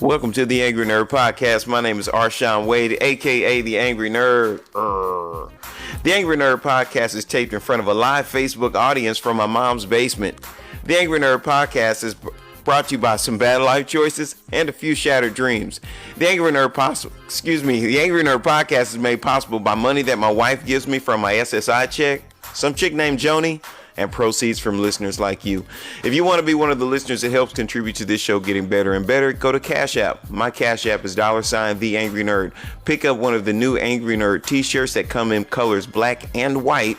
Welcome to the Angry Nerd Podcast. My name is Arshawn Wade, aka the Angry Nerd. The Angry Nerd Podcast is taped in front of a live Facebook audience from my mom's basement. The Angry Nerd Podcast is brought to you by some bad life choices and a few shattered dreams. The Angry Nerd Podcast is made possible by money that my wife gives me from my SSI check, some chick named Joni, and proceeds from listeners like you. If you want to be one of the listeners that helps contribute to this show getting better and better, go to Cash App. My Cash App is $ The Angry Nerd. Pick up one of the new Angry Nerd t-shirts that come in colors black and white.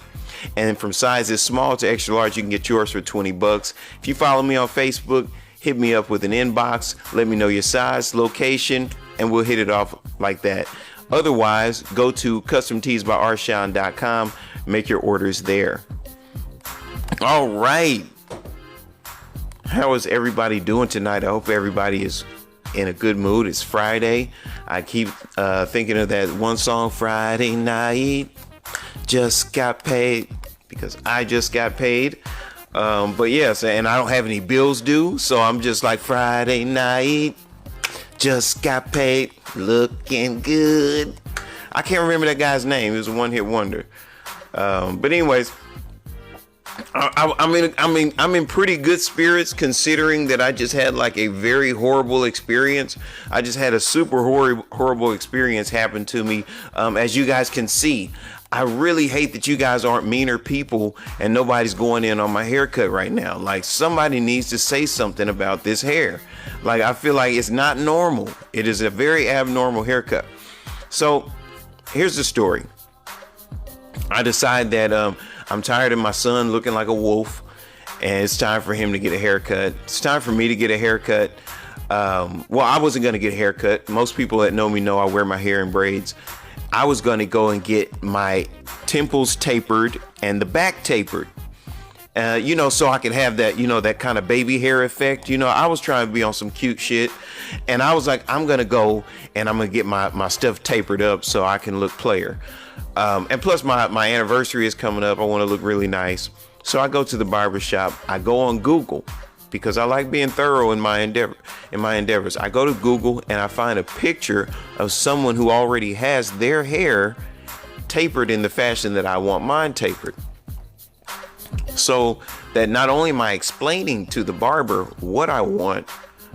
And from sizes small to extra large, you can get yours for $20. If you follow me on Facebook, hit me up with an inbox. Let me know your size, location, and we'll hit it off like that. Otherwise, go to customteesbyarshawn.com. Make your orders there. All right. How is everybody doing tonight? I hope everybody is in a good mood. It's Friday. I keep thinking of that one song, Friday Night. Just got paid, because I just got paid. But yes, and I don't have any bills due, so I'm just like, Friday night, just got paid, looking good. I can't remember that guy's name. It was a one-hit wonder. But anyways, I'm in pretty good spirits, considering that I just had like a very horrible experience. I just had a super horrible experience happen to me. As you guys can see, I really hate that you guys aren't meaner people and nobody's going in on my haircut right now. Like, somebody needs to say something about this hair. Like, I feel like it's not normal. It is a very abnormal haircut. So here's the story. I decide that I'm tired of my son looking like a wolf, and it's time for him to get a haircut. It's time for me to get a haircut. Well, I wasn't going to get a haircut. Most people that know me know I wear my hair in braids. I was going to go and get my temples tapered and the back tapered, so I could have that, that kind of baby hair effect. I was trying to be on some cute shit, and I was like, I'm going to go and I'm going to get my stuff tapered up so I can look player. And plus my anniversary is coming up. I want to look really nice. So I go to the barber shop. I go on Google, because I like being thorough in my endeavors. I go to Google and I find a picture of someone who already has their hair tapered in the fashion that I want mine tapered. So that not only am I explaining to the barber what I want,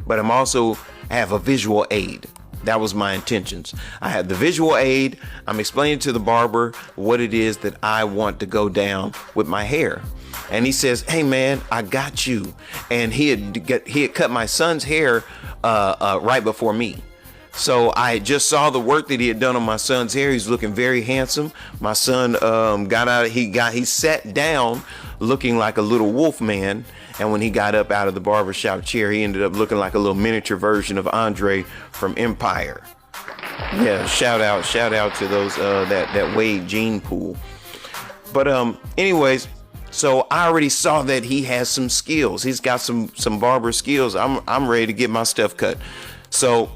but I have a visual aid. That was my intentions. I had the visual aid. I'm explaining to the barber what it is that I want to go down with my hair. And he says, hey man, I got you. And he had cut my son's hair right before me. So I just saw the work that he had done on my son's hair. He's looking very handsome. My son he sat down looking like a little wolf man. And when he got up out of the barbershop chair, he ended up looking like a little miniature version of Andre from Empire. Yeah, shout out to those that Wade gene pool. But anyways, so I already saw that he has some skills. He's got some barber skills. I'm ready to get my stuff cut. So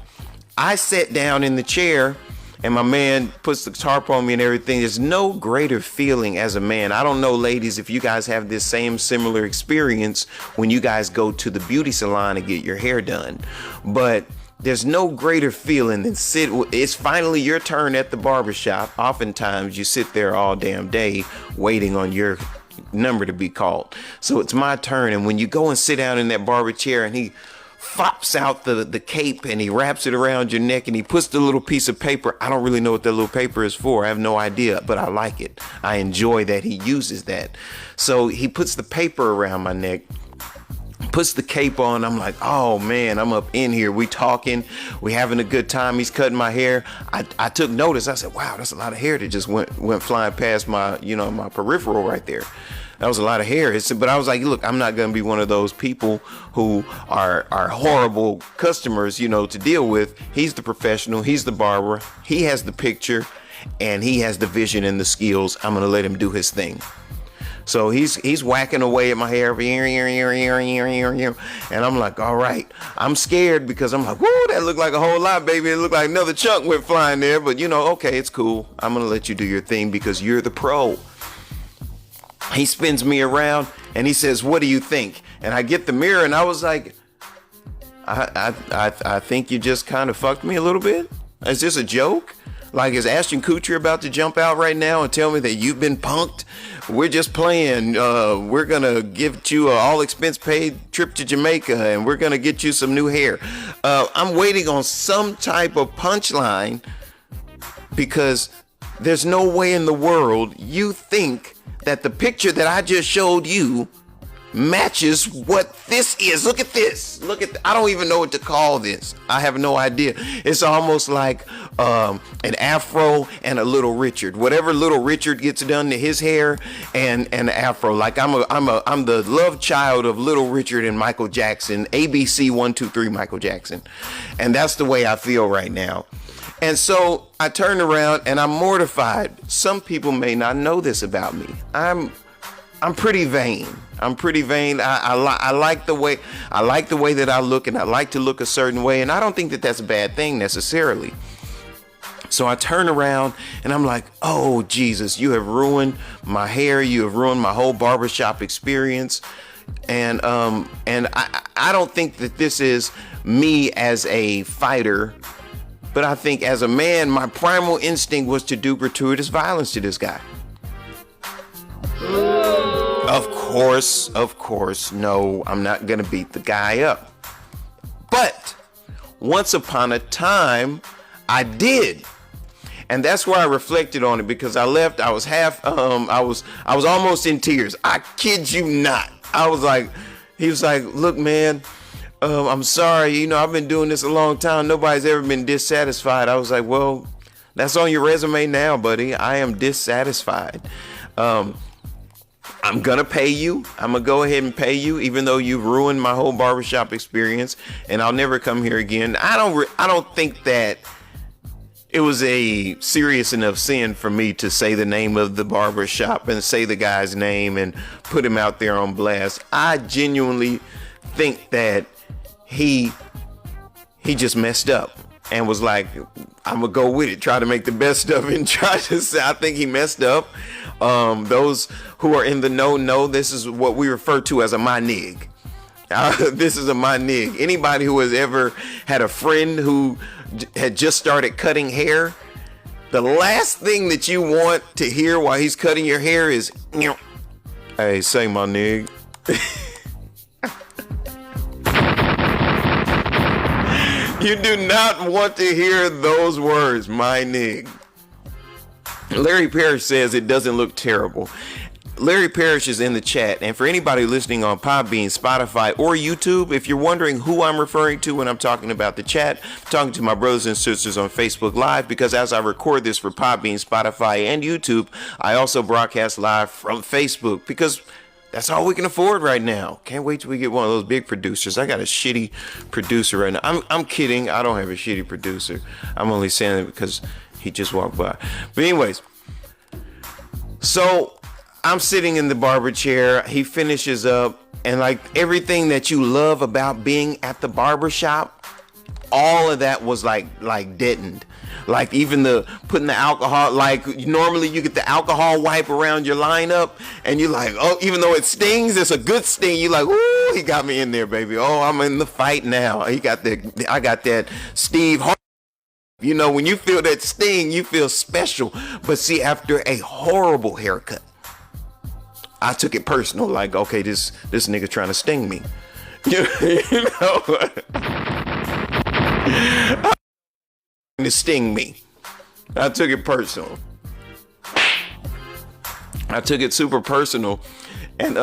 I sat down in the chair, and my man puts the tarp on me and everything. There's no greater feeling as a man. I don't know, ladies, if you guys have this similar experience when you guys go to the beauty salon and get your hair done. But there's no greater feeling than it's finally your turn at the barbershop. Oftentimes you sit there all damn day waiting on your number to be called. So it's my turn. And when you go and sit down in that barber chair, and he fops out the cape and he wraps it around your neck, and he puts the little piece of paper. I don't really know what that little paper is for. I have no idea, but I like it. I enjoy that he uses that. So he puts the paper around my neck, puts the cape on. I'm like, oh man, I'm up in here. We talking, we having a good time. He's cutting my hair. I took notice. I said, wow, that's a lot of hair that just went flying past my, my peripheral right there. That was a lot of hair. But I was like, look, I'm not going to be one of those people who are horrible customers, to deal with. He's the professional. He's the barber. He has the picture, and he has the vision and the skills. I'm going to let him do his thing. So he's whacking away at my hair, and I'm like, all right. I'm scared, because I'm like, whoo, that looked like a whole lot, baby. It looked like another chunk went flying there. But okay, it's cool. I'm going to let you do your thing, because you're the pro. He spins me around and he says, what do you think? And I get the mirror, and I was like, I think you just kind of fucked me a little bit. Is this a joke? Like, is Ashton Kutcher about to jump out right now and tell me that you've been punked? We're just playing. We're going to give you an all expense paid trip to Jamaica, and we're going to get you some new hair. I'm waiting on some type of punchline, because there's no way in the world you think that the picture that I just showed you matches what this is. Look at this. I don't even know what to call this. I have no idea. It's almost like an afro and a Little Richard. Whatever Little Richard gets done to his hair and an afro. Like I'm the love child of Little Richard and Michael Jackson. ABC 1, 2, 3 Michael Jackson. And that's the way I feel right now. And so I turned around and I'm mortified. Some people may not know this about me. I'm pretty vain. I like the way that I look, and I like to look a certain way, and I don't think that that's a bad thing necessarily. So I turn around and I'm like, oh Jesus, you have ruined my hair, you have ruined my whole barbershop experience. And I don't think that this is me as a fighter, but I think as a man, my primal instinct was to do gratuitous violence to this guy. Of course, no, I'm not gonna beat the guy up. But once upon a time, I did. And that's where I reflected on it, because I left, I was I was almost in tears. I kid you not. He was like, look, man, I'm sorry, I've been doing this a long time. Nobody's ever been dissatisfied. I was like, well, that's on your resume now, buddy. I am dissatisfied. I'm gonna pay you. I'm gonna go ahead and pay you, even though you ruined my whole barbershop experience, and I'll never come here again. I don't think that it was a serious enough sin for me to say the name of the barbershop and say the guy's name and put him out there on blast. I genuinely think that he just messed up and was like, I'm gonna go with it, try to make the best of it, and try to say, I think he messed up. Those who are in the know, this is what we refer to as a my nig. This is a my nig. Anybody who has ever had a friend who had just started cutting hair, the last thing that you want to hear while he's cutting your hair is, hey, say my nig. You do not want to hear those words, my nig. Larry Parrish says it doesn't look terrible. Larry Parrish is in the chat, and for anybody listening on Podbean, Spotify, or YouTube, if you're wondering who I'm referring to when I'm talking about the chat, I'm talking to my brothers and sisters on Facebook Live, because as I record this for Podbean, Spotify, and YouTube, I also broadcast live from Facebook, because that's all we can afford right now. Can't wait till we get one of those big producers. I got a shitty producer right now. I'm kidding. I don't have a shitty producer. I'm only saying it because he just walked by. But anyways, so I'm sitting in the barber chair. He finishes up, and like everything that you love about being at the barber shop, all of that was like deadened. Like even the putting the alcohol, like normally you get the alcohol wipe around your lineup, and you're like, oh, even though it stings, it's a good sting. You're like, ooh, he got me in there, baby. Oh, I'm in the fight now. I got that Steve Harvey. When you feel that sting, you feel special. But see, after a horrible haircut, I took it personal. Like, okay, this nigga trying to sting me. To sting me. I took it personal. I took it super personal, and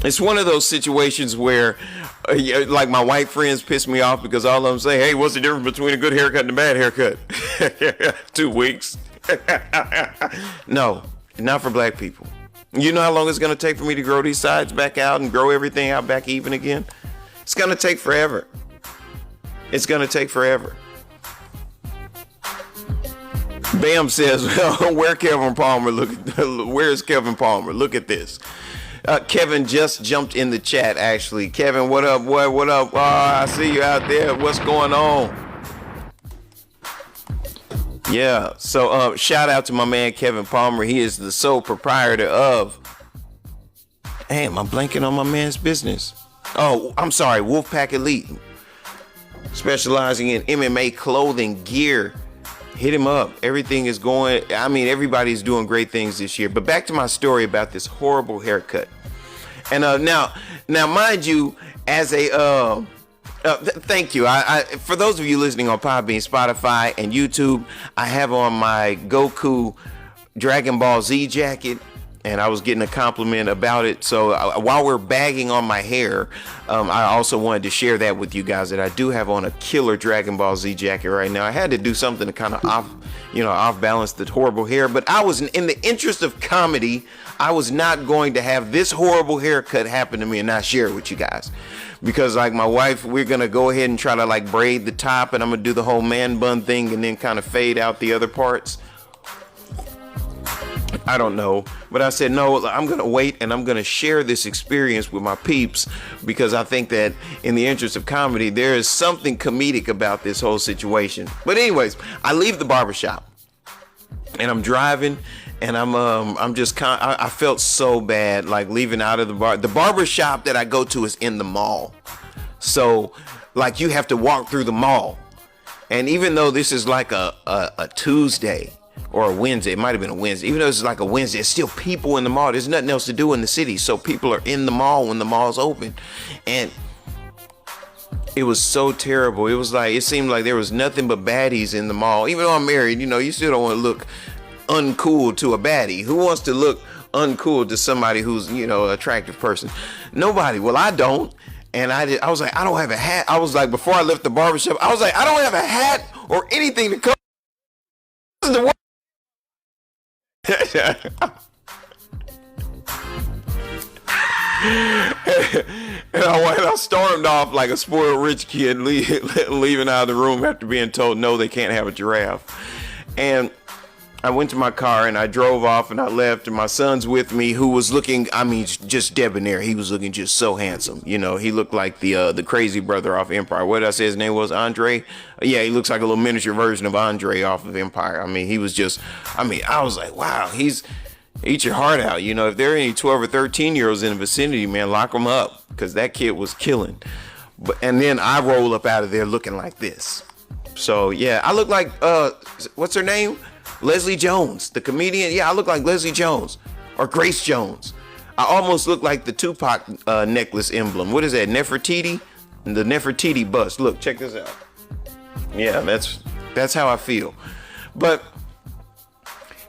it's one of those situations where like my white friends piss me off because all of them say, hey, what's the difference between a good haircut and a bad haircut? 2 weeks. No, not for black people. You know how long it's going to take for me to grow these sides back out and grow everything out back even again? It's going to take forever. It's going to take forever. Bam says, where's Kevin Palmer? Where's Kevin Palmer? Look at this. Kevin just jumped in the chat, actually. Kevin, what up, boy? What up? Oh, I see you out there. What's going on? Yeah, so shout out to my man Kevin Palmer. He is the sole proprietor of Damn, I'm blanking on my man's business. Oh, I'm sorry, Wolfpack Elite, specializing in MMA clothing gear. Hit him up. Everything is going. I mean, everybody's doing great things this year. But back to my story about this horrible haircut. And now, mind you, as a thank you. I for those of you listening on Podbean, Spotify, and YouTube, I have on my Goku Dragon Ball Z jacket, and I was getting a compliment about it. So while we're bagging on my hair, I also wanted to share that with you guys, that I do have on a killer Dragon Ball Z jacket right now. I had to do something to kind of off balance the horrible hair, but I was, in the interest of comedy, I was not going to have this horrible haircut happen to me and not share it with you guys. Because like my wife, we're going to go ahead and try to like braid the top, and I'm going to do the whole man bun thing and then kind of fade out the other parts. I don't know, but I said, no, I'm going to wait, and I'm going to share this experience with my peeps, because I think that in the interest of comedy, there is something comedic about this whole situation. But anyways, I leave the barbershop and I'm driving, and I'm just I felt so bad, like leaving out of the barbershop that I go to is in the mall. So like you have to walk through the mall. And even though this is like a Tuesday, or a Wednesday, it might have been a Wednesday. Even though it's like a Wednesday, there's still people in the mall. There's nothing else to do in the city. So people are in the mall when the mall's open. And it was so terrible. It was like, it seemed like there was nothing but baddies in the mall. Even though I'm married, you still don't want to look uncool to a baddie. Who wants to look uncool to somebody who's, an attractive person? Nobody. Well, I don't. And I was like, I don't have a hat. I was like, before I left the barbershop, I was like, I don't have a hat or anything to cover. This is the worst. And I stormed off like a spoiled rich kid, leaving out of the room after being told no, they can't have a giraffe. And I went to my car and I drove off and I left, and my son's with me, who was looking, just debonair. He was looking just so handsome. He looked like the crazy brother off Empire. What did I say his name was? Andre? Yeah, he looks like a little miniature version of Andre off of Empire. He was just, I was like, wow, eat your heart out. If there are any 12 or 13-year-olds in the vicinity, man, lock them up, because that kid was killing. And then I roll up out of there looking like this. So yeah, I look like, what's her name? Leslie Jones, the comedian. Yeah, I look like Leslie Jones or Grace Jones. I almost look like the Tupac necklace emblem. What is that? Nefertiti? The Nefertiti bust. Look, check this out. Yeah, that's how I feel. But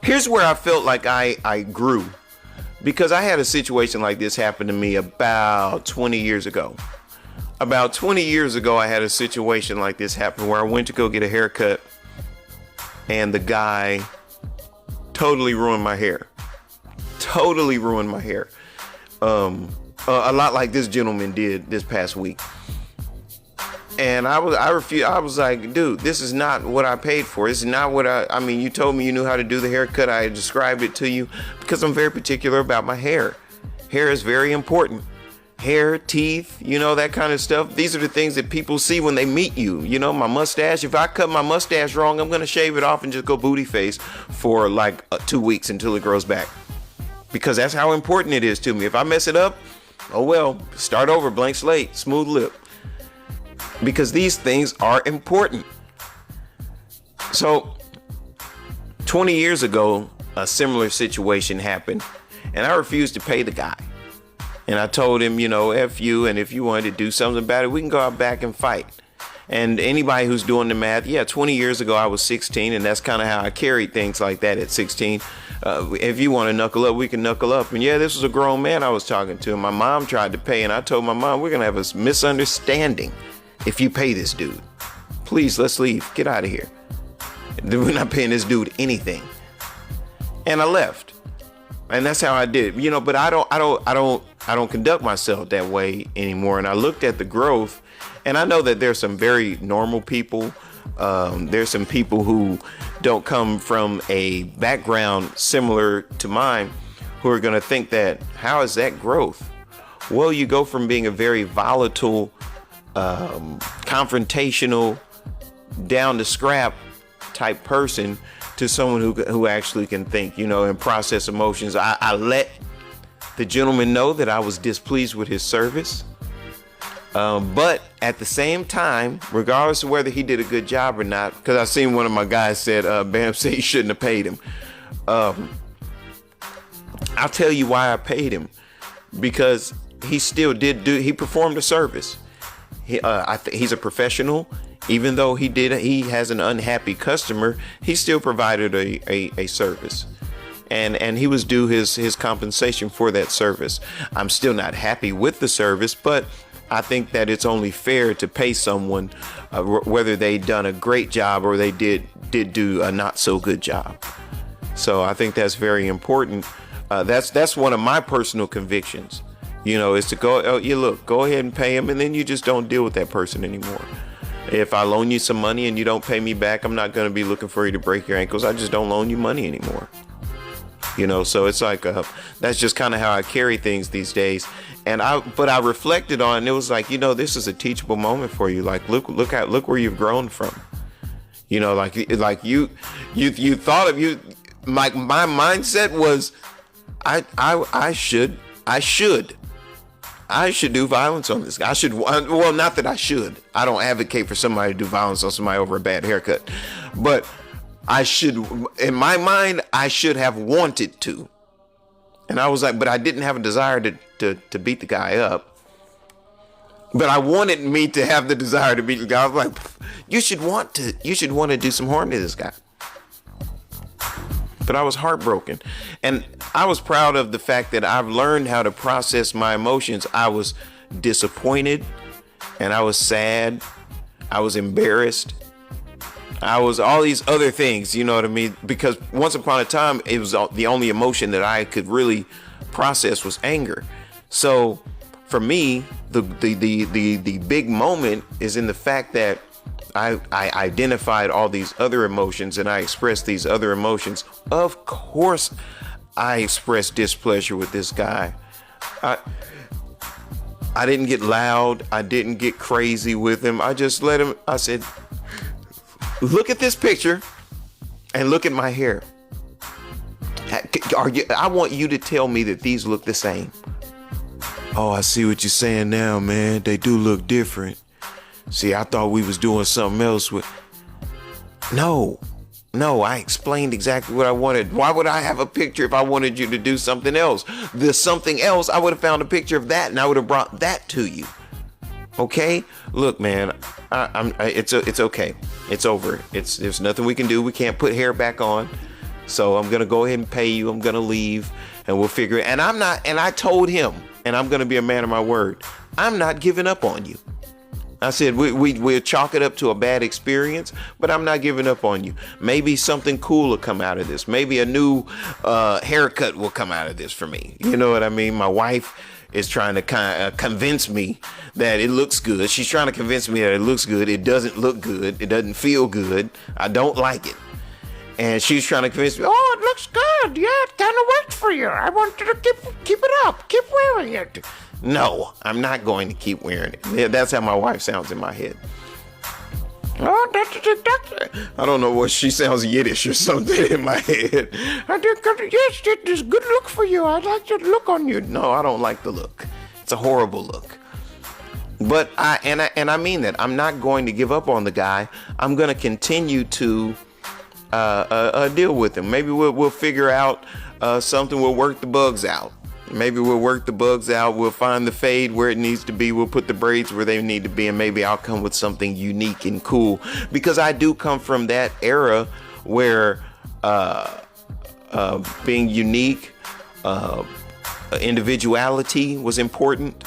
here's where I felt like I grew, because I had a situation like this happen to me about 20 years ago. About 20 years ago, I had a situation like this happen where I went to go get a haircut, and the guy totally ruined my hair. Totally ruined my hair. A lot like this gentleman did this past week. And I refused. I was like, dude, this is not what I paid for. This is not what you told me you knew how to do the haircut. I described it to you because I'm very particular about my hair. Hair is very important. Hair, teeth, that kind of stuff. These are the things that people see when they meet you. My mustache. If I cut my mustache wrong, I'm going to shave it off and just go booty face for like 2 weeks until it grows back. Because that's how important it is to me. If I mess it up, oh well, start over, blank slate, smooth lip. Because these things are important. So 20 years ago, a similar situation happened, and I refused to pay the guy. And I told him, F you, and if you wanted to do something about it, we can go out back and fight. And anybody who's doing the math, 20 years ago I was 16, and that's kind of how I carried things like that at 16. If you want to knuckle up, we can knuckle up. And this was a grown man I was talking to. And my mom tried to pay, and I told my mom, we're going to have a misunderstanding if you pay this dude. Please, let's leave. Get out of here. We're not paying this dude anything. And I left. And that's how I did, but I don't conduct myself that way anymore. And I looked at the growth, and I know that there's some very normal people. There's some people who don't come from a background similar to mine who are going to think that, how is that growth? Well, you go from being a very volatile, confrontational, down to scrap type person to someone who actually can think, and process emotions. I let the gentleman know that I was displeased with his service. But at the same time, regardless of whether he did a good job or not, because I seen one of my guys said, Bam said he shouldn't have paid him. I'll tell you why I paid him. Because he still he performed a service. He's a professional. Even though he has an unhappy customer, he still provided a service. And he was due his compensation for that service. I'm still not happy with the service, but I think that it's only fair to pay someone whether they done a great job or they did do a not so good job. So I think that's very important. That's one of my personal convictions, is to go ahead and pay him, and then you just don't deal with that person anymore. If I loan you some money and you don't pay me back, I'm not going to be looking for you to break your ankles. I just don't loan you money anymore. So it's like that's just kind of how I carry things these days. But I reflected on it, and it was like, this is a teachable moment for you. Like, look where you've grown from. Like you thought of you. Like, my mindset was, I should do violence on this guy. Not that I should. I don't advocate for somebody to do violence on somebody over a bad haircut, but I should, in my mind, I should have wanted to. And I was like, but I didn't have a desire to beat the guy up. But I wanted me to have the desire to beat the guy. I was like, you should want to do some harm to this guy. But I was heartbroken. And I was proud of the fact that I've learned how to process my emotions. I was disappointed, and I was sad. I was embarrassed. I was all these other things, you know what I mean? Because once upon a time, it was the only emotion that I could really process was anger. So for me, the big moment is in the fact that I identified all these other emotions and I expressed these other emotions. Of course, I expressed displeasure with this guy. I didn't get loud. I didn't get crazy with him. I just let him. I said, look at this picture and look at my hair. I want you to tell me that these look the same. Oh, I see what you're saying now, man. They do look different. See, I thought we was doing something else with. No, I explained exactly what I wanted. Why would I have a picture if I wanted you to do something else? The something else, I would have found a picture of that and I would have brought that to you. Okay? Look, man, it's okay. It's over. There's nothing we can do. We can't put hair back on. So I'm going to go ahead and pay you. I'm going to leave and we'll figure it. And I told him, and I'm going to be a man of my word, I'm not giving up on you. I said, we'll chalk it up to a bad experience, but I'm not giving up on you. Maybe something cool will come out of this. Maybe a new haircut will come out of this for me. You know what I mean? My wife is trying to kind of convince me that it looks good. She's trying to convince me that it looks good. It doesn't look good. It doesn't feel good. I don't like it. And she's trying to convince me, oh, it looks good. Yeah, it kind of worked for you. I want you to keep it up. Keep wearing it. No, I'm not going to keep wearing it. That's how my wife sounds in my head. Oh, that's I don't know what she sounds Yiddish or something in my head. Yes, it's a good look for you. I like the look on you. No, I don't like the look. It's a horrible look. But I mean that. I'm not going to give up on the guy. I'm going to continue to deal with him. Maybe we'll figure out something. We'll work the bugs out. Maybe we'll work the bugs out. We'll find the fade where it needs to be. We'll put the braids where they need to be. And maybe I'll come with something unique and cool. Because I do come from that era where being unique, individuality was important.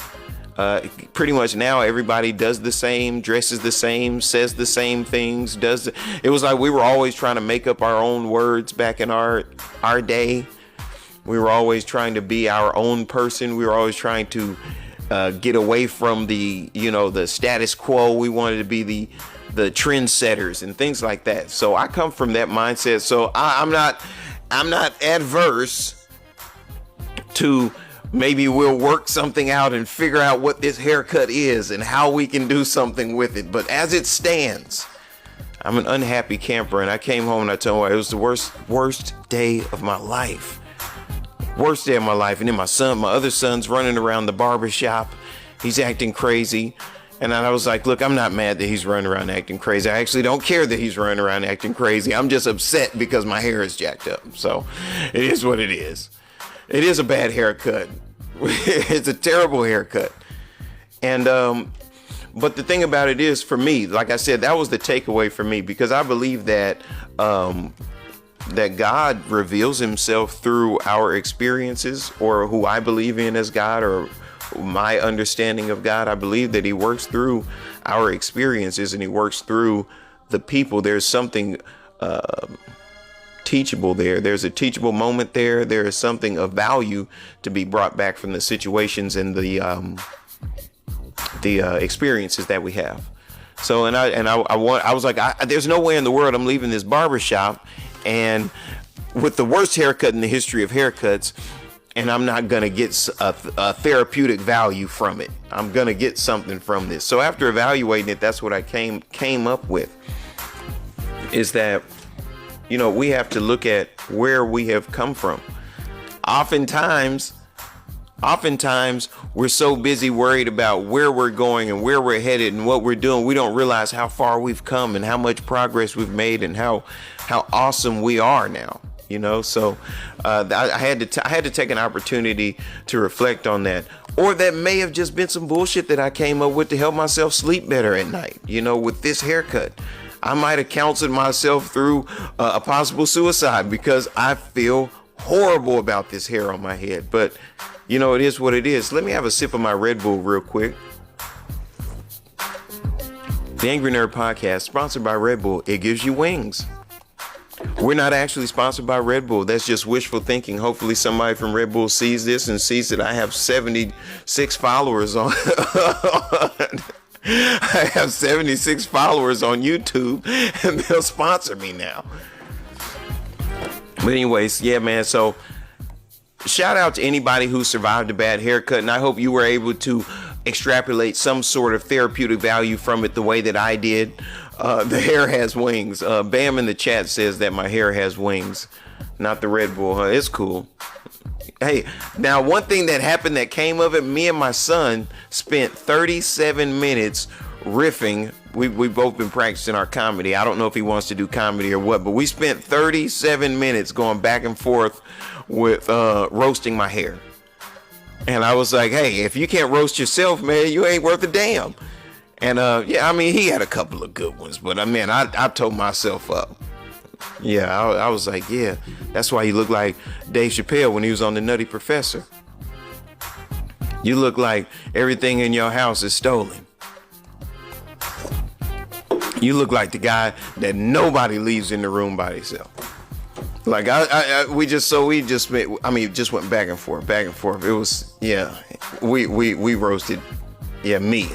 Pretty much now everybody does the same, dresses the same, says the same things. It was like we were always trying to make up our own words back in our day. We were always trying to be our own person. We were always trying to get away from the status quo. We wanted to be the trendsetters and things like that. So I come from that mindset. So I'm not adverse to maybe we'll work something out and figure out what this haircut is and how we can do something with it. But as it stands, I'm an unhappy camper, and I came home and I told her it was the worst day of my life. Worst day of my life. And then my other son's running around the barber shop. He's acting crazy. And I was like, look, I'm not mad that he's running around acting crazy. I actually don't care that he's running around acting crazy. I'm just upset because my hair is jacked up. So it is what it is. It is a bad haircut. It's a terrible haircut. And, but the thing about it is, for me, like I said, that was the takeaway for me, because I believe that, that God reveals himself through our experiences, or who I believe in as God, or my understanding of God. I believe that he works through our experiences, and he works through the people. There's something teachable there. There's a teachable moment there. There is something of value to be brought back from the situations and the experiences that we have. So, I was like, there's no way in the world I'm leaving this barbershop and with the worst haircut in the history of haircuts, and I'm not going to get a therapeutic value from it. I'm going to get something from this. So after evaluating it, that's what I came up with, is that, you know, we have to look at where we have come from. Oftentimes we're so busy worried about where we're going and where we're headed and what we're doing, we don't realize how far we've come and how much progress we've made and how awesome we are now. You know, so I had to take an opportunity to reflect on that. Or that may have just been some bullshit that I came up with to help myself sleep better at night. You know, with this haircut, I might have counseled myself through a possible suicide because I feel horrible about this hair on my head. But, you know, it is what it is. Let me have a sip of my Red Bull real quick. The Angry Nerd Podcast, sponsored by Red Bull. It gives you wings. We're not actually sponsored by Red Bull. That's just wishful thinking. Hopefully somebody from Red Bull sees this and sees that I have 76 followers on I have 76 followers on YouTube, and they'll sponsor me now. But anyways, yeah, man. So shout out to anybody who survived a bad haircut, and I hope you were able to extrapolate some sort of therapeutic value from it the way that I did. The hair has wings. Bam in the chat says that my hair has wings, not the Red Bull. Huh? It's cool. Hey, now one thing that happened that came of it, me and my son spent 37 minutes riffing. We've both been practicing our comedy. I don't know if he wants to do comedy or what, but we spent 37 minutes going back and forth with roasting my hair. And I was like, hey, if you can't roast yourself, man, you ain't worth a damn. And yeah, I mean, he had a couple of good ones, but I mean, I told myself up. Yeah, I was like, yeah, that's why you look like Dave Chappelle when he was on The Nutty Professor. You look like everything in your house is stolen. You look like the guy that nobody leaves in the room by themselves. Like we just went back and forth. It was, yeah, we roasted. Yeah, me.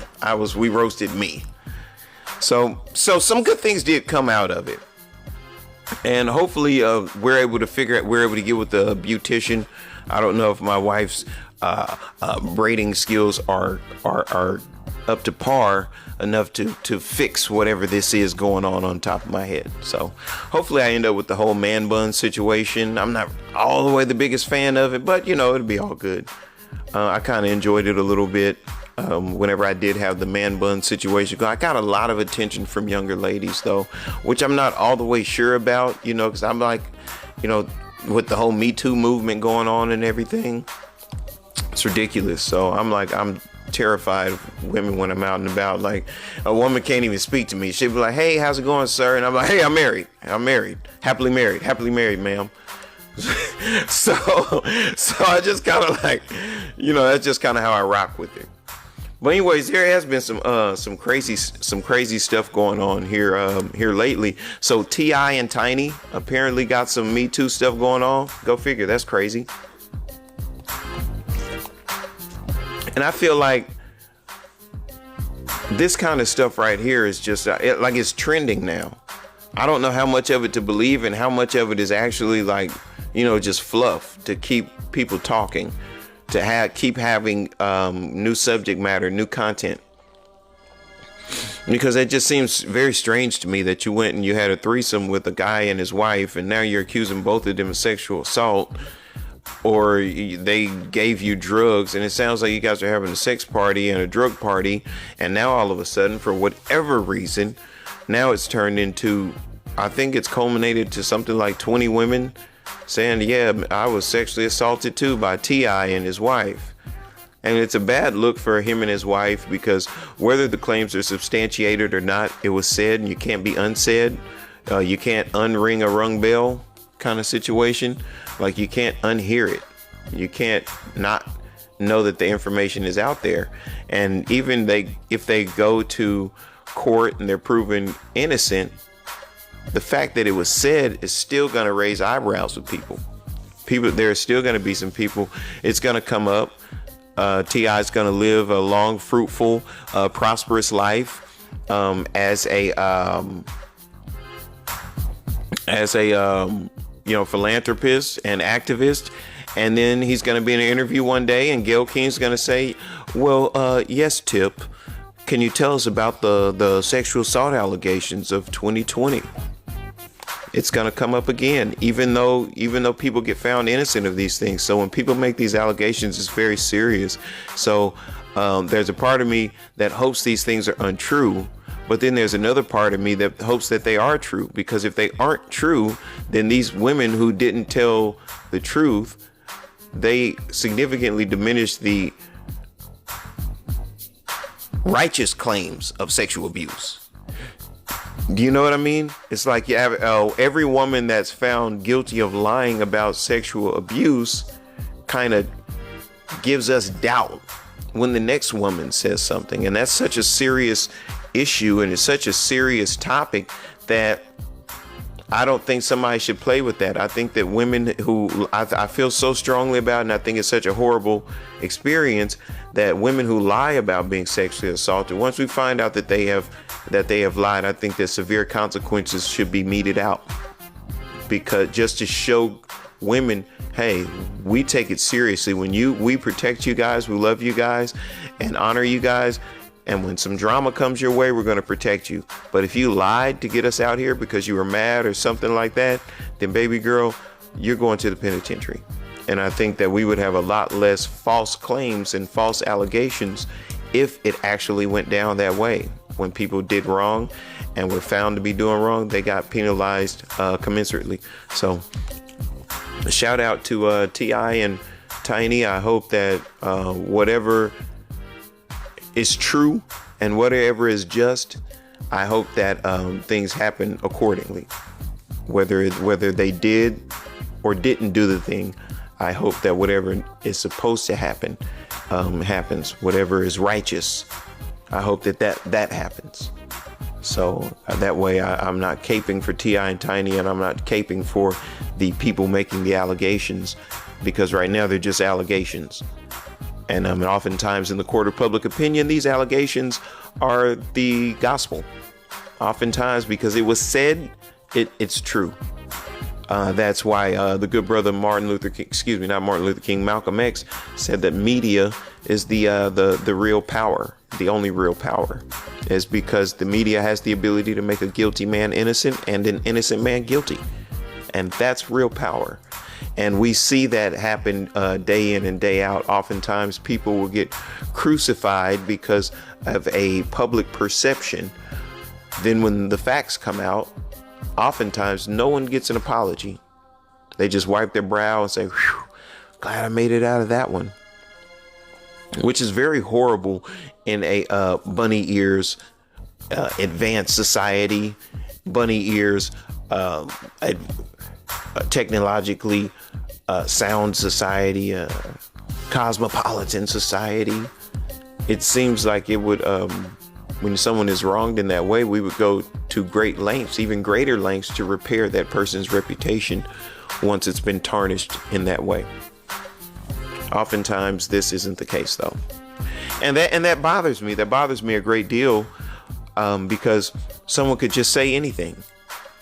We roasted me. So some good things did come out of it. And hopefully we're able to get with the beautician. I don't know if my wife's braiding skills are up to par enough to fix whatever this is going on top of my head. So hopefully I end up with the whole man bun situation. I'm not all the way the biggest fan of it, but you know, it'll be all good. I kind of enjoyed it a little bit. Whenever I did have the man bun situation, I got a lot of attention from younger ladies though, which I'm not all the way sure about, you know, because I'm like, you know, with the whole Me Too movement going on and everything, it's ridiculous. So I'm terrified of women when I'm out and about. Like, a woman can't even speak to me. She'd be like, hey, how's it going, sir? And I'm like, hey, I'm married, happily married, ma'am. so I just kind of like, you know, that's just kind of how I rock with it. But anyways, there has been some crazy stuff going on here lately. So T.I. and Tiny apparently got some Me Too stuff going on. Go figure. That's crazy. And I feel like this kind of stuff right here is just like it's trending now. I don't know how much of it to believe and how much of it is actually like, you know, just fluff to keep people talking. To keep having new subject matter, new content. Because it just seems very strange to me that you went and you had a threesome with a guy and his wife, and now you're accusing both of them of sexual assault. or they gave you drugs, and it sounds like you guys are having a sex party and a drug party, and now all of a sudden, for whatever reason, now it's turned into, I think it's culminated to something like 20 women saying, yeah, I was sexually assaulted too by T.I. and his wife. And it's a bad look for him and his wife, because whether the claims are substantiated or not, it was said and you can't be unsaid. You can't unring a rung bell kind of situation. Like, you can't unhear it. You can't not know that the information is out there. And even if they go to court and they're proven innocent, the fact that it was said is still going to raise eyebrows with people. There are still going to be some people. It's going to come up. T.I. is going to live a long, fruitful, prosperous life as a philanthropist and activist. And then he's going to be in an interview one day, and Gayle King's going to say, well, yes, Tip, can you tell us about the sexual assault allegations of 2020? It's going to come up again, even though people get found innocent of these things. So when people make these allegations, it's very serious. So there's a part of me that hopes these things are untrue. But then there's another part of me that hopes that they are true, because if they aren't true, then these women who didn't tell the truth, they significantly diminish the righteous claims of sexual abuse. Do you know what I mean? It's like you have every woman that's found guilty of lying about sexual abuse kind of gives us doubt when the next woman says something. And that's such a serious issue, and it's such a serious topic that I don't think somebody should play with that. I think that women who I feel so strongly about, and I think it's such a horrible experience, that women who lie about being sexually assaulted, once we find out that they have lied, I think that severe consequences should be meted out, because just to show women, hey, we take it seriously. We protect you guys, we love you guys and honor you guys. And when some drama comes your way, we're going to protect you. But if you lied to get us out here because you were mad or something like that, then baby girl, you're going to the penitentiary. And I think that we would have a lot less false claims and false allegations if it actually went down that way. When people did wrong and were found to be doing wrong, they got penalized commensurately. So a shout out to T.I. and Tiny. I hope that whatever is true and whatever is just, I hope that things happen accordingly. Whether they did or didn't do the thing, I hope that whatever is supposed to happen happens. Whatever is righteous, I hope that happens. So that way I'm not caping for T.I. and Tiny, and I'm not caping for the people making the allegations, because right now they're just allegations. And oftentimes in the court of public opinion, these allegations are the gospel. Oftentimes, because it was said, it's true. That's why the good brother Malcolm X said that media is the real power. The only real power is because the media has the ability to make a guilty man innocent and an innocent man guilty. And that's real power. And we see that happen day in and day out. Oftentimes people will get crucified because of a public perception. Then when the facts come out, oftentimes no one gets an apology. They just wipe their brow and say, "Whew, glad I made it out of that one." Which is very horrible in a bunny ears advanced society, bunny ears technologically sound society, cosmopolitan society. It seems like it would, when someone is wronged in that way, we would go to great lengths, even greater lengths, to repair that person's reputation once it's been tarnished in that way. Oftentimes this isn't the case though. And that bothers me. That bothers me a great deal, because someone could just say anything.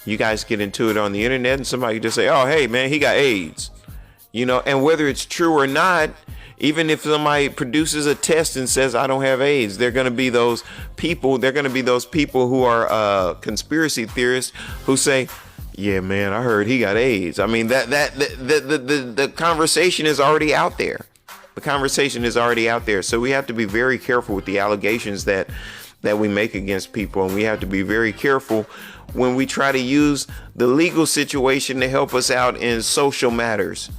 You guys get into it on the internet and somebody could just say, "Oh, hey man, he got AIDS." And whether it's true or not, even if somebody produces a test and says, "I don't have AIDS," they're going to be those people who are conspiracy theorists who say, Yeah, man, I heard he got AIDS. I mean, the conversation is already out there. The conversation is already out there. So we have to be very careful with the allegations that we make against people, and we have to be very careful when we try to use the legal situation to help us out in social matters.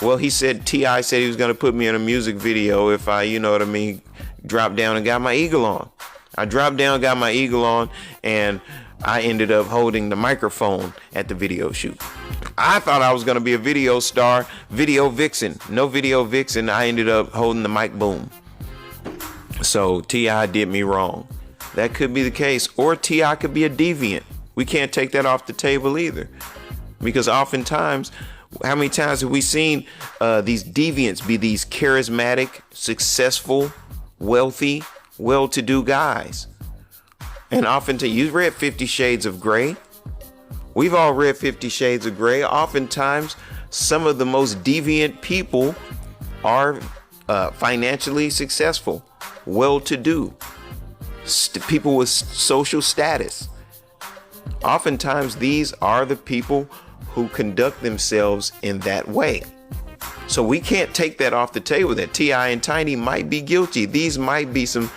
Well, T.I. said he was going to put me in a music video if I, you know what I mean, dropped down and got my eagle on. I dropped down, got my eagle on, and I ended up holding the microphone at the video shoot. I thought I was going to be a video star, video vixen. No video vixen. I ended up holding the mic boom. So T.I. did me wrong. That could be the case. Or T.I. could be a deviant. We can't take that off the table either. Because oftentimes, how many times have we seen these deviants be these charismatic, successful, wealthy, well-to-do guys? And oftentimes, you read 50 Shades of Grey. We've all read 50 Shades of Grey. Oftentimes, some of the most deviant people are financially successful, well-to-do, people with social status. Oftentimes, these are the people who conduct themselves in that way. So we can't take that off the table that T.I. and Tiny might be guilty. These might be some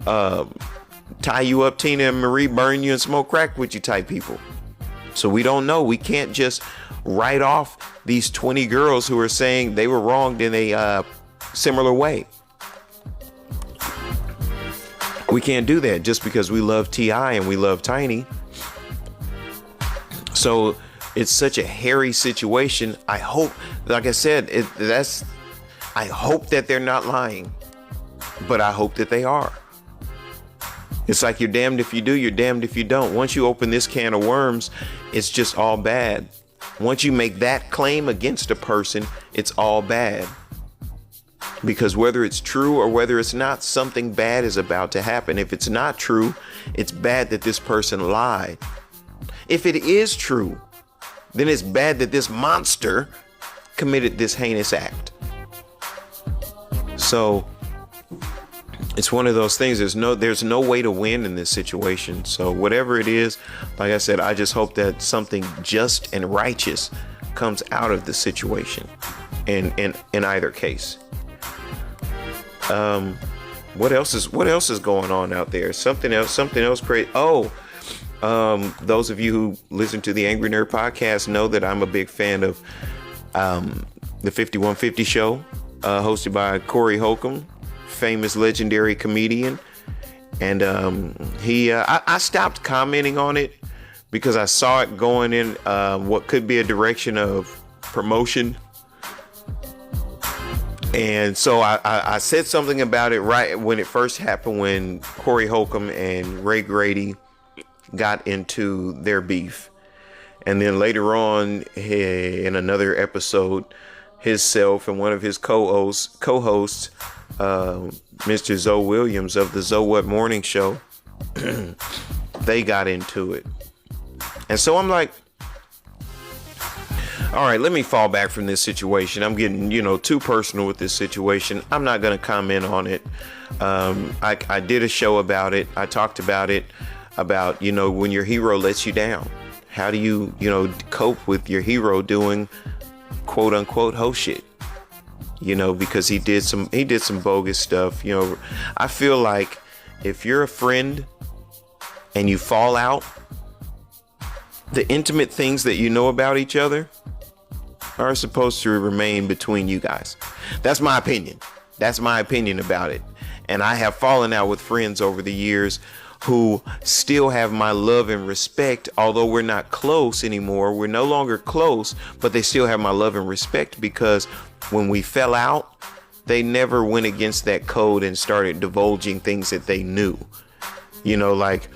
tie you up, Tina and Marie, burn you and smoke crack with you type people. So we don't know. We can't just write off these 20 girls who are saying they were wronged in a similar way. We can't do that just because we love T.I. and we love Tiny. So it's such a hairy situation. I hope, like I said, I hope that they're not lying, but I hope that they are. It's like you're damned if you do, you're damned if you don't. Once you open this can of worms, it's just all bad. Once you make that claim against a person, it's all bad. Because whether it's true or whether it's not, something bad is about to happen. If it's not true, it's bad that this person lied. If it is true, then it's bad that this monster committed this heinous act. So it's one of those things. There's no way to win in this situation. So whatever it is, like I said, I just hope that something just and righteous comes out of the situation in either case. What else is going on out there? Something else crazy. Those of you who listen to the Angry Nerd podcast know that I'm a big fan of the 5150 show, hosted by Corey Holcomb, famous legendary comedian. And I stopped commenting on it because I saw it going in what could be a direction of promotion. And so I said something about it right when it first happened, when Corey Holcomb and Ray Grady got into their beef. And then later on in another episode, himself and one of his co-hosts, Mr. Zoe Williams of the Zoe What Morning Show, they got into it. And so I'm like, all right, let me fall back from this situation. I'm getting, too personal with this situation. I'm not going to comment on it. I did a show about it. I talked about it, about, when your hero lets you down. How do you, cope with your hero doing quote unquote ho shit? Because he did some bogus stuff. I feel like if you're a friend and you fall out, the intimate things that you know about each other are supposed to remain between you guys. That's my opinion. That's my opinion about it. And I have fallen out with friends over the years who still have my love and respect, although we're not close anymore. We're no longer close, but they still have my love and respect because when we fell out, they never went against that code and started divulging things that they knew. Like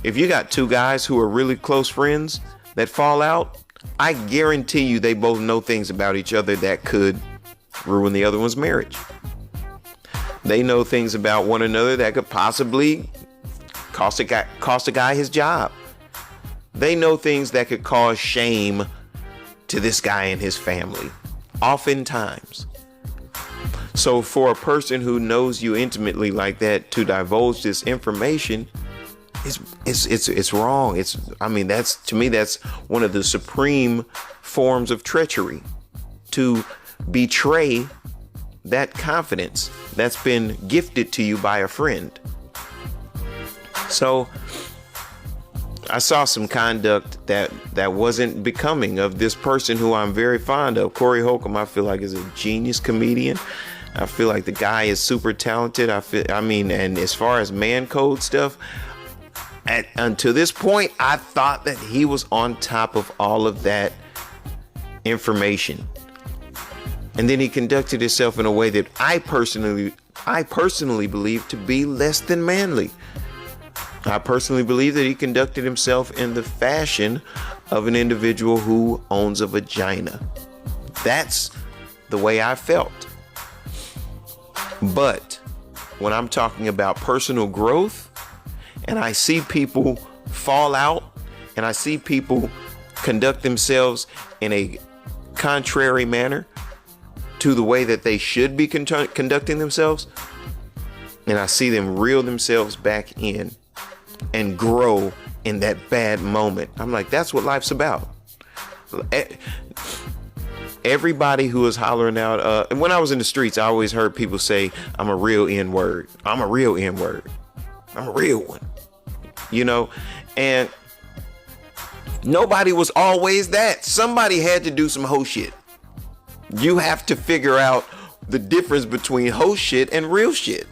if you got two guys who are really close friends that fall out, I guarantee you they both know things about each other that could ruin the other one's marriage. They know things about one another that could possibly cost a guy his job. They know things that could cause shame to this guy and his family, oftentimes. So for a person who knows you intimately like that to divulge this information, It's wrong. That's, to me, that's one of the supreme forms of treachery, to betray that confidence that's been gifted to you by a friend. So I saw some conduct that wasn't becoming of this person who I'm very fond of. Corey Holcomb, I feel like, is a genius comedian. I feel like the guy is super talented. And as far as man code stuff, until this point, I thought that he was on top of all of that information. And then he conducted himself in a way that I personally believe to be less than manly. I personally believe that he conducted himself in the fashion of an individual who owns a vagina. That's the way I felt. But when I'm talking about personal growth, and I see people fall out, and I see people conduct themselves in a contrary manner to the way that they should be conducting themselves, and I see them reel themselves back in and grow in that bad moment, I'm like, that's what life's about. Everybody who was hollering out, when I was in the streets, I always heard people say, I'm a real N-word. I'm a real N-word. I'm a real one. And nobody was always that. Somebody had to do some hoe shit. You have to figure out the difference between hoe shit and real shit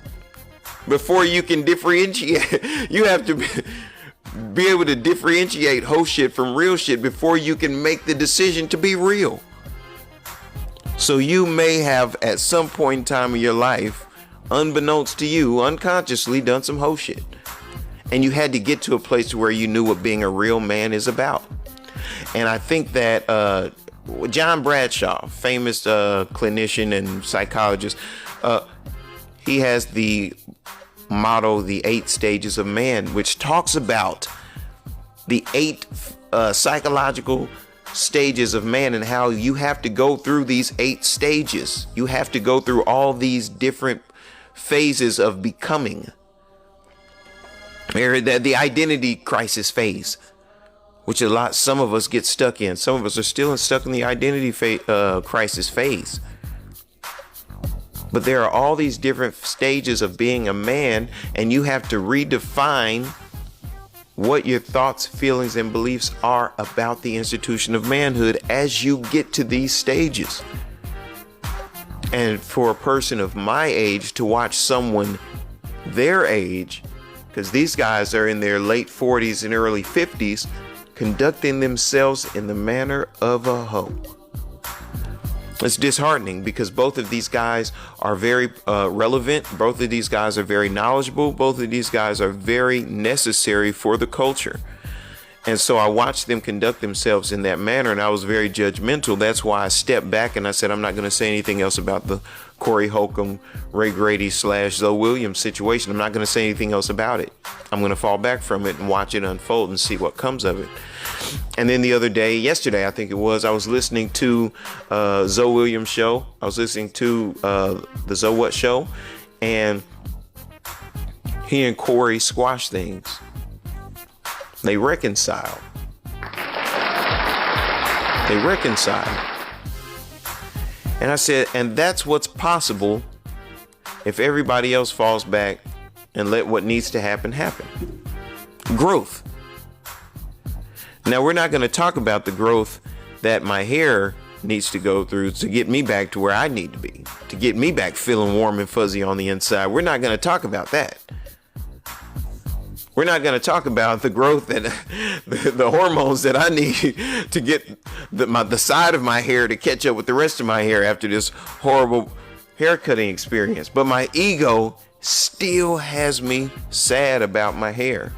before you can differentiate. You have to be able to differentiate hoe shit from real shit before you can make the decision to be real. So you may have, at some point in time in your life, unbeknownst to you, unconsciously done some hoe shit. And you had to get to a place where you knew what being a real man is about. And I think that John Bradshaw, famous clinician and psychologist, he has the motto, the 8 stages of man, which talks about the 8 psychological stages of man and how you have to go through these 8 stages. You have to go through all these different phases of becoming. The identity crisis phase, which some of us get stuck in. Some of us are still stuck in the identity crisis phase. But there are all these different stages of being a man, and you have to redefine what your thoughts, feelings, and beliefs are about the institution of manhood as you get to these stages. And for a person of my age to watch someone their age, because these guys are in their late 40s and early 50s, conducting themselves in the manner of a hoe. It's disheartening because both of these guys are very relevant. Both of these guys are very knowledgeable. Both of these guys are very necessary for the culture. And so I watched them conduct themselves in that manner, and I was very judgmental. That's why I stepped back and I said, I'm not going to say anything else about the Corey Holcomb, Ray Grady / Zoe Williams situation. I'm not going to say anything else about it. I'm going to fall back from it and watch it unfold and see what comes of it. And then the other day, yesterday, I think it was, I was listening to Zoe Williams' show. I was listening to the Zoe What show, and he and Corey squashed things. They reconciled. And I said, and that's what's possible if everybody else falls back and let what needs to happen happen. Growth. Now, we're not going to talk about the growth that my hair needs to go through to get me back to where I need to be, to get me back feeling warm and fuzzy on the inside. We're not going to talk about that. We're not going to talk about the growth that the hormones that I need to get the side of my hair to catch up with the rest of my hair after this horrible haircutting experience. But my ego still has me sad about my hair.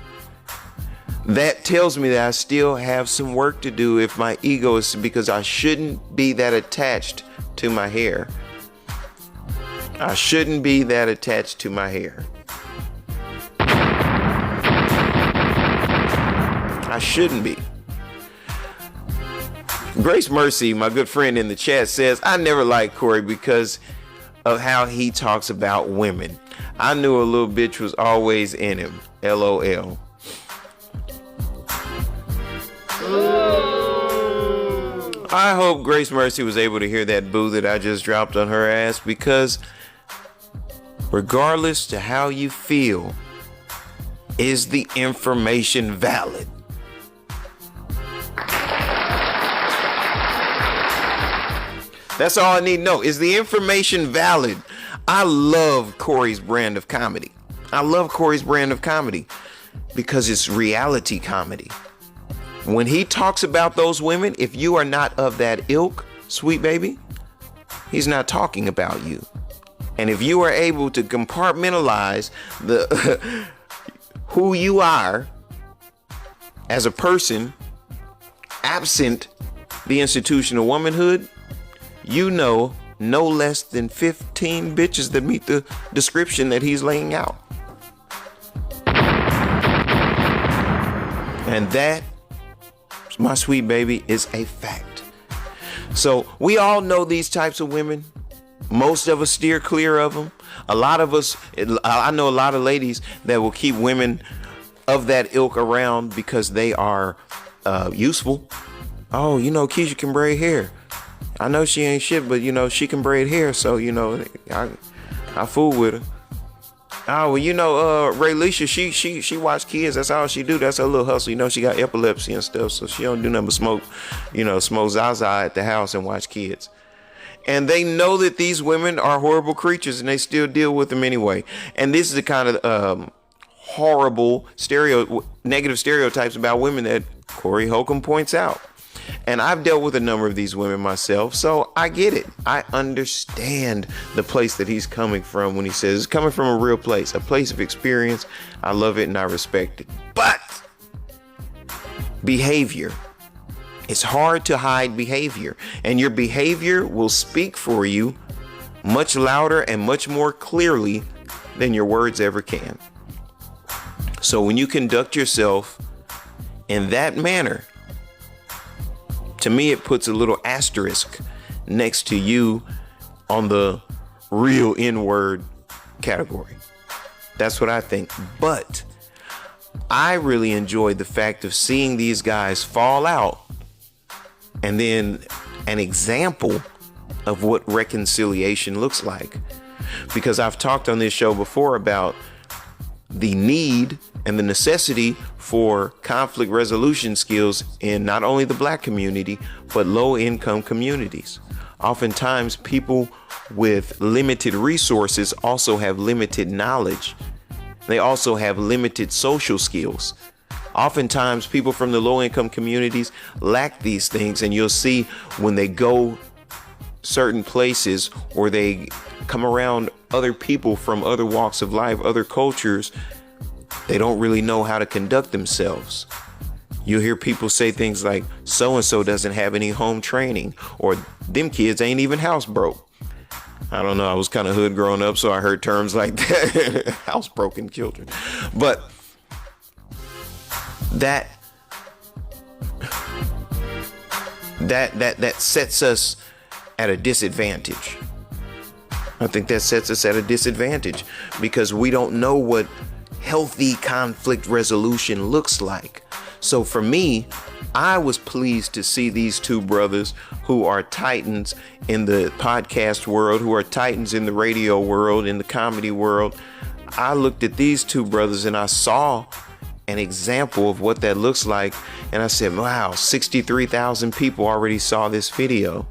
That tells me that I still have some work to do if my ego is, because I shouldn't be that attached to my hair. I shouldn't be that attached to my hair. I shouldn't be. Grace Mercy, my good friend in the chat, says, I never liked Corey because of how he talks about women. I knew a little bitch was always in him. LOL. I hope Grace Mercy was able to hear that boo that I just dropped on her ass, because regardless to how you feel, is the information valid? That's all I need to know. Is the information valid? I love Corey's brand of comedy. I love Corey's brand of comedy because it's reality comedy. When he talks about those women, if you are not of that ilk, sweet baby, he's not talking about you. And if you are able to compartmentalize the who you are as a person, absent the institution of womanhood, you know no less than 15 bitches that meet the description that he's laying out. And that, my sweet baby, is a fact. So we all know these types of women. Most of us steer clear of them. A lot of us, I know a lot of ladies that will keep women of that ilk around because they are useful. Oh, you know, Keisha can braid hair. I know she ain't shit, but you know, she can braid hair. So, you know, I fool with her. Oh, well, you know, Ray Leisha, she watch kids. That's all she do. That's her little hustle. You know, she got epilepsy and stuff, so she don't do nothing but smoke Zaza at the house and watch kids. And they know that these women are horrible creatures, and they still deal with them anyway. And this is the kind of horrible negative stereotypes about women that Corey Holcomb points out. And I've dealt with a number of these women myself, so I get it. I understand the place that he's coming from when he says it's coming from a real place, a place of experience. I love it and I respect it. But behavior, it's hard to hide behavior, and your behavior will speak for you much louder and much more clearly than your words ever can. So when you conduct yourself in that manner, to me, it puts a little asterisk next to you on the real N-word category. That's what I think. But I really enjoyed the fact of seeing these guys fall out, and then an example of what reconciliation looks like. Because I've talked on this show before about the need and the necessity for conflict resolution skills in not only the black community, but low-income communities. Oftentimes, people with limited resources also have limited knowledge. They also have limited social skills. Oftentimes, people from the low-income communities lack these things, and you'll see when they go certain places or they come around other people from other walks of life, other cultures, they don't really know how to conduct themselves. You'll hear people say things like, so-and-so doesn't have any home training, or them kids ain't even house broke. I don't know. I was kind of hood growing up, so I heard terms like that. Housebroken children. But that sets us at a disadvantage. I think that sets us at a disadvantage because we don't know what healthy conflict resolution looks like. So for me, I was pleased to see these two brothers who are titans in the podcast world, who are titans in the radio world, in the comedy world. I looked at these two brothers and I saw an example of what that looks like. And I said, wow, 63,000 people already saw this video.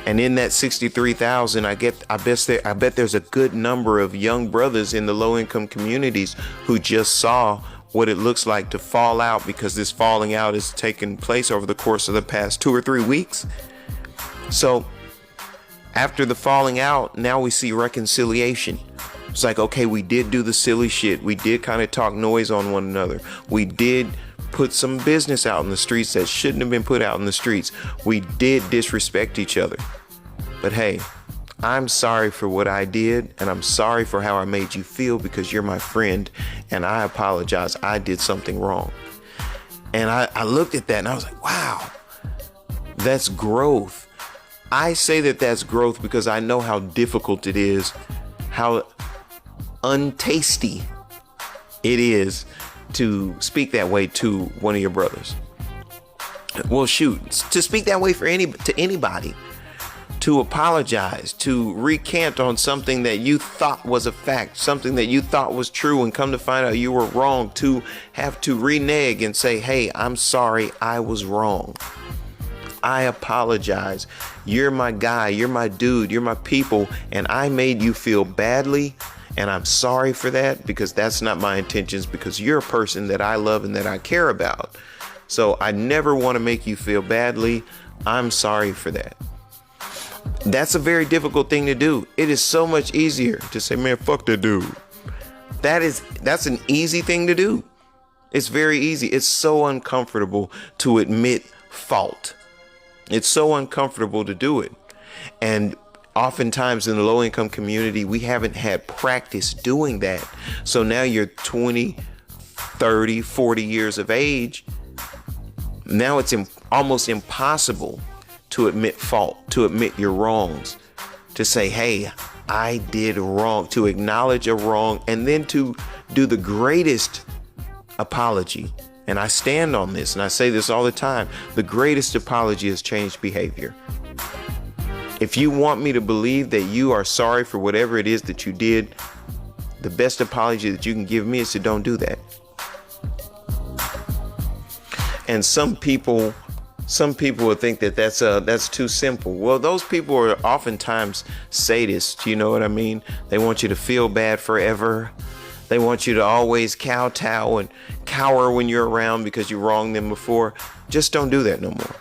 And in that 63,000, I bet there's a good number of young brothers in the low-income communities who just saw what it looks like to fall out, because this falling out has taken place over the course of the past 2 or 3 weeks. So after the falling out, now we see reconciliation. It's like, okay, we did do the silly shit. We did kind of talk noise on one another. We did put some business out in the streets that shouldn't have been put out in the streets. We did disrespect each other. But hey, I'm sorry for what I did, and I'm sorry for how I made you feel because you're my friend, and I apologize. I did something wrong. And I looked at that and I was like, wow, that's growth. I say that that's growth because I know how difficult it is, how untasty it is to speak that way to one of your brothers. Well, shoot, to speak that way to anybody, to apologize, to recant on something that you thought was a fact, something that you thought was true, and come to find out you were wrong, to have to renege and say, hey, I'm sorry, I was wrong. I apologize. You're my guy, you're my dude, you're my people, and I made you feel badly, and I'm sorry for that, because that's not my intentions, because you're a person that I love and that I care about. So I never want to make you feel badly. I'm sorry for that. That's a very difficult thing to do. It is so much easier to say, man, fuck that dude. That's an easy thing to do. It's very easy. It's so uncomfortable to admit fault. It's so uncomfortable to do it. And oftentimes in the low income community, we haven't had practice doing that. So now you're 20, 30, 40 years of age. Now it's almost impossible to admit fault, to admit your wrongs, to say, hey, I did wrong, to acknowledge a wrong, and then to do the greatest apology. And I stand on this, and I say this all the time. The greatest apology is changed behavior. If you want me to believe that you are sorry for whatever it is that you did, the best apology that you can give me is to don't do that. And some people will think that that's too simple. Well, those people are oftentimes sadists. You know what I mean? They want you to feel bad forever. They want you to always kowtow and cower when you're around because you wronged them before. Just don't do that no more.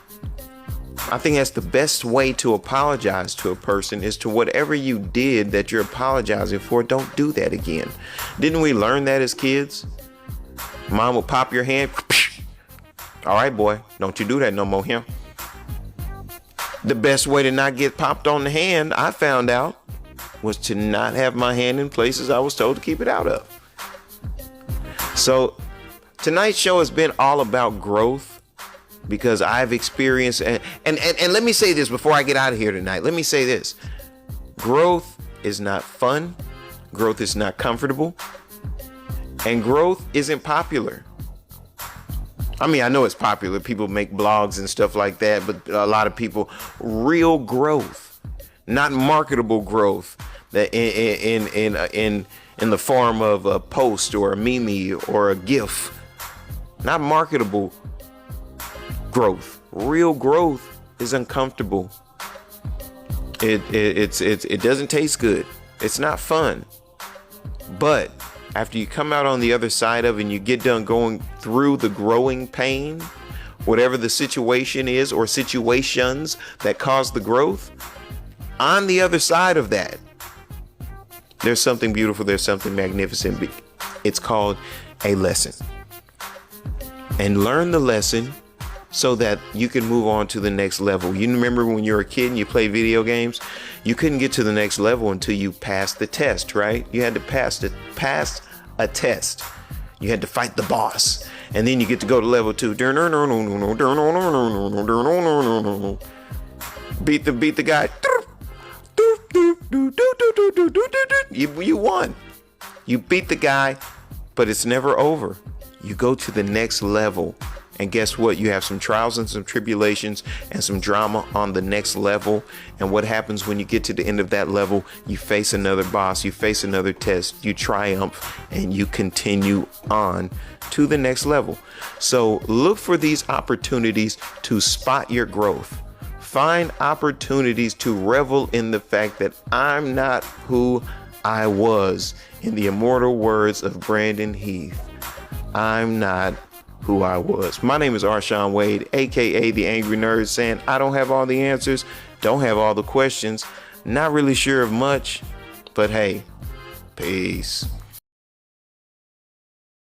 I think that's the best way to apologize to a person, is to whatever you did that you're apologizing for, don't do that again. Didn't we learn that as kids? Mom would pop your hand. All right, boy, don't you do that no more here. The best way to not get popped on the hand, I found out, was to not have my hand in places I was told to keep it out of. So tonight's show has been all about growth, because I've experienced, and let me say this before I get out of here tonight. Let me say this. Growth is not fun. Growth is not comfortable. And growth isn't popular. I mean, I know it's popular. People make blogs and stuff like that, but a lot of people, real growth, not marketable growth, that in the form of a post or a meme or a GIF, not marketable growth. Real growth is uncomfortable. It doesn't taste good. It's not fun. But after you come out on the other side of it and you get done going through the growing pain, whatever the situation is or situations that cause the growth, on the other side of that, there's something beautiful. There's something magnificent. It's called a lesson. And learn the lesson so that you can move on to the next level. You remember when you were a kid and you played video games, you couldn't get to the next level until you passed the test, right? You had to pass a test. You had to fight the boss. And then you get to go to level 2. Beat the guy. You won. You beat the guy, but it's never over. You go to the next level. And guess what? You have some trials and some tribulations and some drama on the next level. And what happens when you get to the end of that level? You face another boss, you face another test, you triumph, and you continue on to the next level. So look for these opportunities to spot your growth. Find opportunities to revel in the fact that I'm not who I was. In the immortal words of Brandon Heath, I'm not who I was. My name is Arshawn Wade, aka the Angry Nerd, saying I don't have all the answers, don't have all the questions, not really sure of much, but hey, peace.